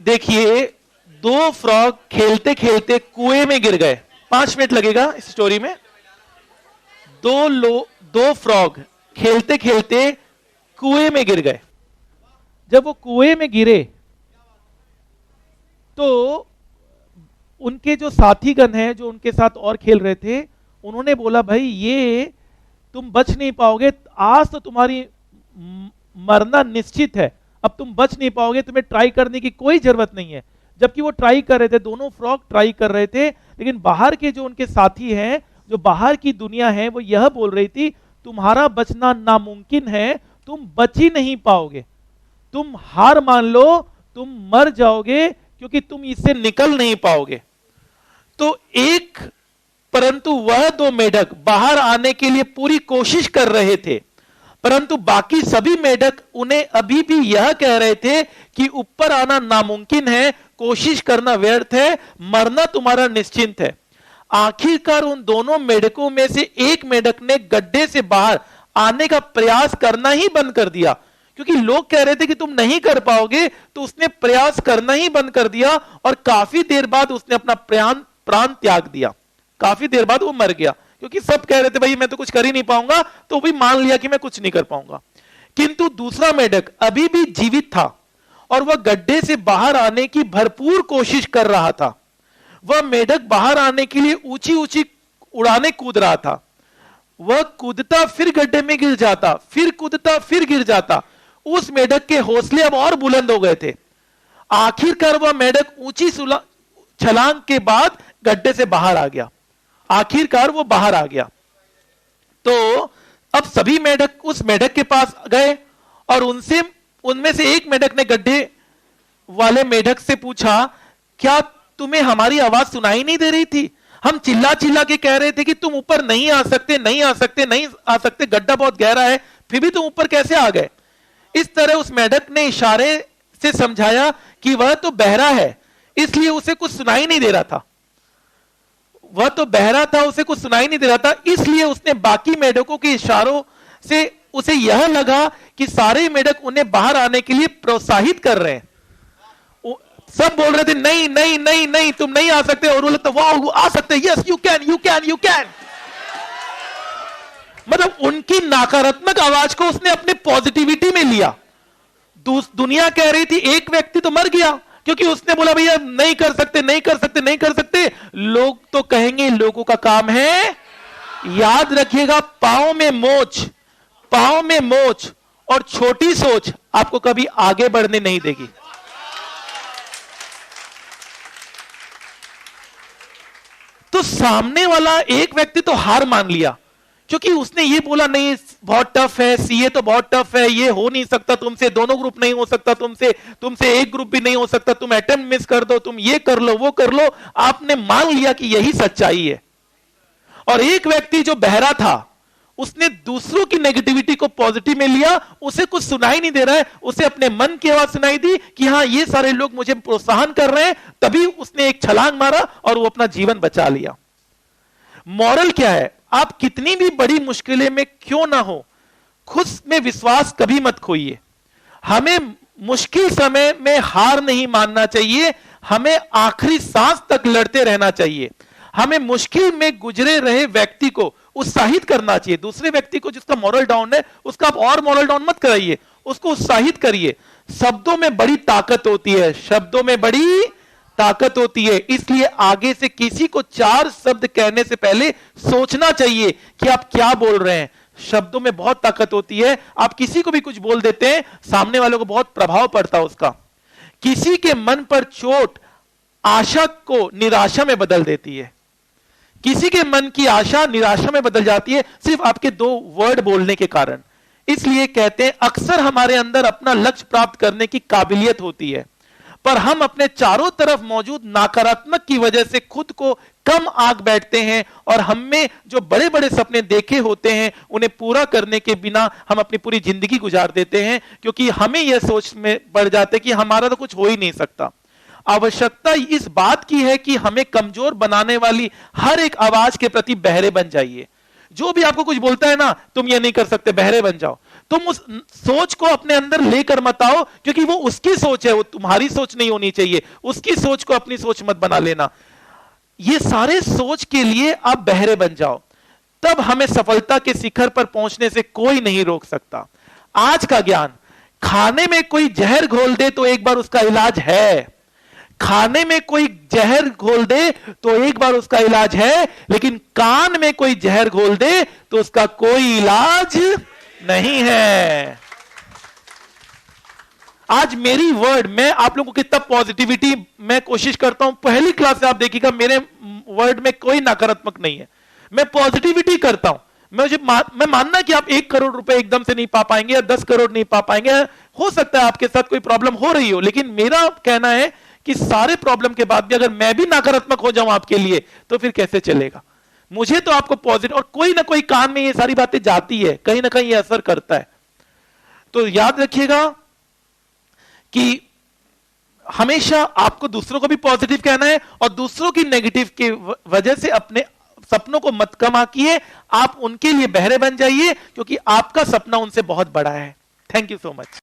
देखिए, दो फ्रॉग खेलते खेलते कुएं में गिर गए। 5 मिनट लगेगा इस स्टोरी में। दो फ्रॉग खेलते खेलते कुएं में गिर गए। जब वो कुएं में गिरे तो उनके जो साथीगण हैं, जो उनके साथ और खेल रहे थे, उन्होंने बोला भाई ये तुम बच नहीं पाओगे, आज तो तुम्हारी मरना निश्चित है, अब तुम बच नहीं पाओगे, तुम्हें ट्राई करने की कोई जरूरत नहीं है। जबकि वो ट्राई कर रहे थे, दोनों फ्रॉग ट्राई कर रहे थे, लेकिन बाहर के जो उनके साथी हैं, जो बाहर की दुनिया है, वो यह बोल रही थी तुम्हारा बचना नामुमकिन है, तुम बच ही नहीं पाओगे, तुम हार मान लो, तुम मर जाओगे क्योंकि तुम इससे निकल नहीं पाओगे। तो परंतु वह दो मेढक बाहर आने के लिए पूरी कोशिश कर रहे थे, परंतु बाकी सभी मेढक उन्हें अभी भी यह कह रहे थे कि ऊपर आना नामुमकिन है, कोशिश करना व्यर्थ है, मरना तुम्हारा निश्चिंत है। आखिरकार उन दोनों मेढकों में से एक मेढक ने गड्ढे से बाहर आने का प्रयास करना ही बंद कर दिया, क्योंकि लोग कह रहे थे कि तुम नहीं कर पाओगे, तो उसने प्रयास करना ही बंद कर दिया और काफी देर बाद उसने अपना प्राण त्याग दिया। काफी देर बाद वो मर गया, क्योंकि सब कह रहे थे भाई मैं तो कुछ कर ही नहीं पाऊंगा, तो भी मान लिया कि मैं कुछ नहीं कर पाऊंगा। किंतु दूसरा मेढक अभी भी जीवित था और वह गड्ढे से बाहर आने की भरपूर कोशिश कर रहा था। वह मेढक बाहर आने के लिए ऊंची ऊंची उड़ाने कूद रहा था। वह कूदता फिर गड्ढे में गिर जाता, फिर कूदता फिर गिर जाता। उस मेढक के हौसले अब और बुलंद हो गए थे। आखिरकार वह मेढक ऊंची छलांग के बाद गड्ढे से बाहर आ गया। आखिरकार वो बाहर आ गया। तो अब सभी मेढक उस मेढक के पास गए और उनमें से एक मेढक ने गड्ढे वाले मेढक से पूछा, क्या तुम्हें हमारी आवाज सुनाई नहीं दे रही थी? हम चिल्ला चिल्ला के कह रहे थे कि तुम ऊपर नहीं आ सकते, नहीं आ सकते, नहीं आ सकते, गड्ढा बहुत गहरा है, फिर भी तुम ऊपर कैसे आ गए? इस तरह उस मेढक ने इशारे से समझाया कि वह तो बहरा है, इसलिए उसे कुछ सुनाई नहीं दे रहा था। वह तो बहरा था, उसे कुछ सुनाई नहीं दे रहा था, इसलिए उसने बाकी मेढकों के इशारों से उसे यह लगा कि सारे मेढक उन्हें बाहर आने के लिए प्रोत्साहित कर रहे हैं। सब बोल रहे थे नहीं नहीं नहीं नहीं तुम नहीं आ सकते, और वो लगता वाह आ सकते, yes you can you can you can. मतलब उनकी नकारात्मक आवाज को उसने अपने पॉजिटिविटी में लिया। दुनिया कह रही थी एक व्यक्ति तो मर गया क्योंकि उसने बोला भैया नहीं कर सकते नहीं कर सकते नहीं कर सकते। लोग तो कहेंगे, लोगों का काम है। याद रखिएगा, पांव में मोच और छोटी सोच आपको कभी आगे बढ़ने नहीं देगी। तो सामने वाला एक व्यक्ति तो हार मान लिया क्योंकि उसने ये बोला नहीं बहुत टफ है, सीए तो बहुत टफ है, ये हो नहीं सकता तुमसे, दोनों ग्रुप नहीं हो सकता तुमसे एक ग्रुप भी नहीं हो सकता, तुम अटेम्प्ट मिस कर दो, तुम ये कर लो वो कर लो। आपने मान लिया कि यही सच्चाई है। और एक व्यक्ति जो बहरा था उसने दूसरों की नेगेटिविटी को पॉजिटिव में लिया। उसे कुछ सुनाई नहीं दे रहा है, उसे अपने मन की आवाज सुनाई दी कि हाँ ये सारे लोग मुझे प्रोत्साहन कर रहे हैं, तभी उसने एक छलांग मारा और वो अपना जीवन बचा लिया। मॉरल क्या है? आप कितनी भी बड़ी मुश्किलें में क्यों ना हो, खुद में विश्वास कभी मत खोइए। हमें मुश्किल समय में हार नहीं मानना चाहिए, हमें आखिरी सांस तक लड़ते रहना चाहिए। हमें मुश्किल में गुजरे रहे व्यक्ति को उत्साहित करना चाहिए। दूसरे व्यक्ति को जिसका मॉरल डाउन है उसका आप और मॉरल डाउन मत कराइए, उसको उत्साहित करिए। शब्दों में बड़ी ताकत होती है, शब्दों में बड़ी ताकत होती है। इसलिए आगे से किसी को 4 शब्द कहने से पहले सोचना चाहिए कि आप क्या बोल रहे हैं। शब्दों में बहुत ताकत होती है। आप किसी को भी कुछ बोल देते हैं, सामने वालों को बहुत प्रभाव पड़ता है उसका। किसी के मन पर चोट आशा को निराशा में बदल देती है। किसी के मन की आशा निराशा में बदल जाती है सिर्फ आपके 2 वर्ड बोलने के कारण। इसलिए कहते हैं अक्सर हमारे अंदर अपना लक्ष्य प्राप्त करने की काबिलियत होती है, पर हम अपने चारों तरफ मौजूद नकारात्मक की वजह से खुद को कम आंक बैठते हैं और हमें जो बड़े बड़े सपने देखे होते हैं उन्हें पूरा करने के बिना हम अपनी पूरी जिंदगी गुजार देते हैं, क्योंकि हमें यह सोच में पड़ जाते कि हमारा तो कुछ हो ही नहीं सकता। आवश्यकता इस बात की है कि हमें कमजोर बनाने वाली हर एक आवाज के प्रति बहरे बन जाइए। जो भी आपको कुछ बोलता है ना तुम ये नहीं कर सकते, बहरे बन जाओ। तुम उस सोच को अपने अंदर लेकर मत आओ, क्योंकि वो उसकी सोच है, वो तुम्हारी सोच नहीं होनी चाहिए। उसकी सोच को अपनी सोच मत बना लेना। ये सारे सोच के लिए आप बहरे बन जाओ, तब हमें सफलता के शिखर पर पहुंचने से कोई नहीं रोक सकता। आज का ज्ञान, खाने में कोई जहर घोल दे तो एक बार उसका इलाज है, खाने में कोई जहर घोल दे तो एक बार उसका इलाज है, लेकिन कान में कोई जहर घोल दे तो उसका कोई इलाज नहीं है। आज मेरी वर्ड, मैं आप लोगों को कितना पॉजिटिविटी मैं कोशिश करता हूं, पहली क्लास से आप देखिएगा मेरे वर्ड में कोई नकारात्मक नहीं है, मैं पॉजिटिविटी करता हूं। मैं मानना कि आप 1 करोड़ रुपए एकदम से नहीं पा पाएंगे या 10 करोड़ नहीं पा पाएंगे, हो सकता है आपके साथ कोई प्रॉब्लम हो रही हो, लेकिन मेरा कहना है कि सारे प्रॉब्लम के बाद भी अगर मैं भी नकारात्मक हो जाऊं आपके लिए तो फिर कैसे चलेगा। मुझे तो आपको पॉजिटिव, और कोई ना कोई कान में ये सारी बातें जाती है, कहीं ना कहीं ये असर करता है। तो याद रखिएगा कि हमेशा आपको दूसरों को भी पॉजिटिव कहना है, और दूसरों की नेगेटिव की वजह से अपने सपनों को मत कम आकिए, आप उनके लिए बहरे बन जाइए, क्योंकि आपका सपना उनसे बहुत बड़ा है। Thank you so much.